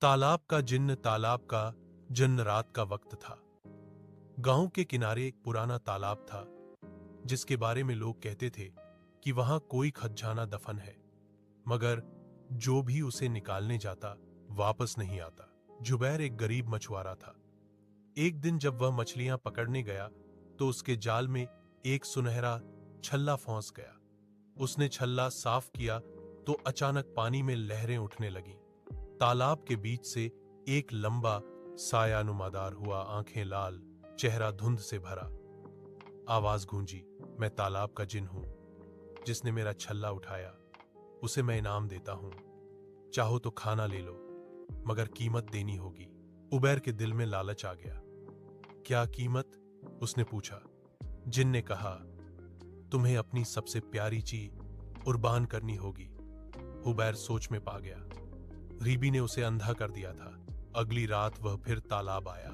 तालाब का जिन्न। तालाब का जिन्न। रात का वक्त था। गांव के किनारे एक पुराना तालाब था जिसके बारे में लोग कहते थे कि वहां कोई खजाना दफन है, मगर जो भी उसे निकालने जाता वापस नहीं आता। जुबैर एक गरीब मछुआरा था। एक दिन जब वह मछलियां पकड़ने गया तो उसके जाल में एक सुनहरा छल्ला फंस गया। उसने छल्ला साफ किया तो अचानक पानी में लहरें उठने लगीं। तालाब के बीच से एक लंबा साया नुमादार हुआ, आंखें लाल, चेहरा धुंध से भरा। आवाज गूंजी, मैं तालाब का जिन हूं। जिसने मेरा छल्ला उठाया उसे मैं इनाम देता हूं। चाहो तो खाना ले लो, मगर कीमत देनी होगी। उबैर के दिल में लालच आ गया। क्या कीमत? उसने पूछा। जिन ने कहा, तुम्हें अपनी सबसे प्यारी चीज कुर्बान करनी होगी। उबैर सोच में पा गया। रीबी ने उसे अंधा कर दिया था। अगली रात वह फिर तालाब आया।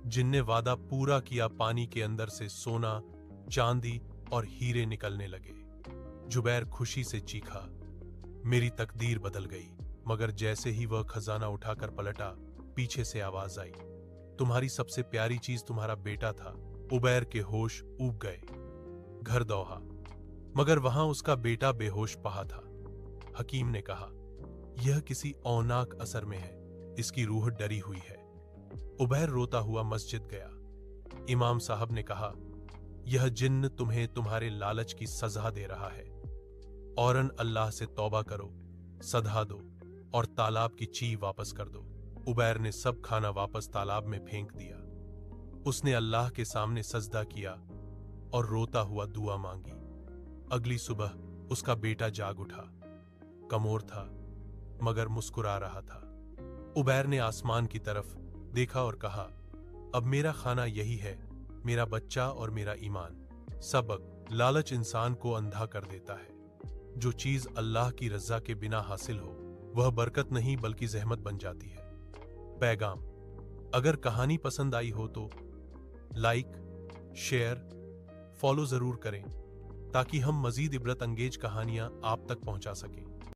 जिन ने वादा पूरा किया। पानी के अंदर से सोना, चांदी और हीरे निकलने लगे। जुबैर खुशी से चीखा, मेरी तकदीर बदल गई। मगर जैसे ही वह खजाना उठाकर पलटा, पीछे से आवाज आई, तुम्हारी सबसे प्यारी चीज तुम्हारा बेटा था। उबैर के होश ऊब गए। घर दौड़ा, मगर वहां उसका बेटा बेहोश पड़ा था। हकीम ने कहा, यह किसी औनाक असर में है, इसकी रूह डरी हुई है। उबैर रोता हुआ मस्जिद गया। इमाम साहब ने कहा, यह जिन्न तुम्हें तुम्हारे लालच की सजा दे रहा है। औरन अल्लाह से तौबा करो, सदा दो और तालाब की ची वापस कर दो। उबैर ने सब खाना वापस तालाब में फेंक दिया। उसने अल्लाह के सामने सजदा किया और रोता हुआ दुआ मांगी। अगली सुबह उसका बेटा जाग उठा। कमोर था, मगर मुस्कुरा रहा था। उबैर ने आसमान की तरफ देखा और कहा, अब मेरा खाना यही है, मेरा बच्चा और मेरा ईमान। सबक, लालच इंसान को अंधा कर देता है। जो चीज अल्लाह की रज़ा के बिना हासिल हो वह बरकत नहीं बल्कि ज़हमत बन जाती है। पैगाम, अगर कहानी पसंद आई हो तो लाइक, शेयर, फॉलो जरूर करें ताकि हम मजीद इबरत अंगेज कहानियां आप तक पहुंचा सकें।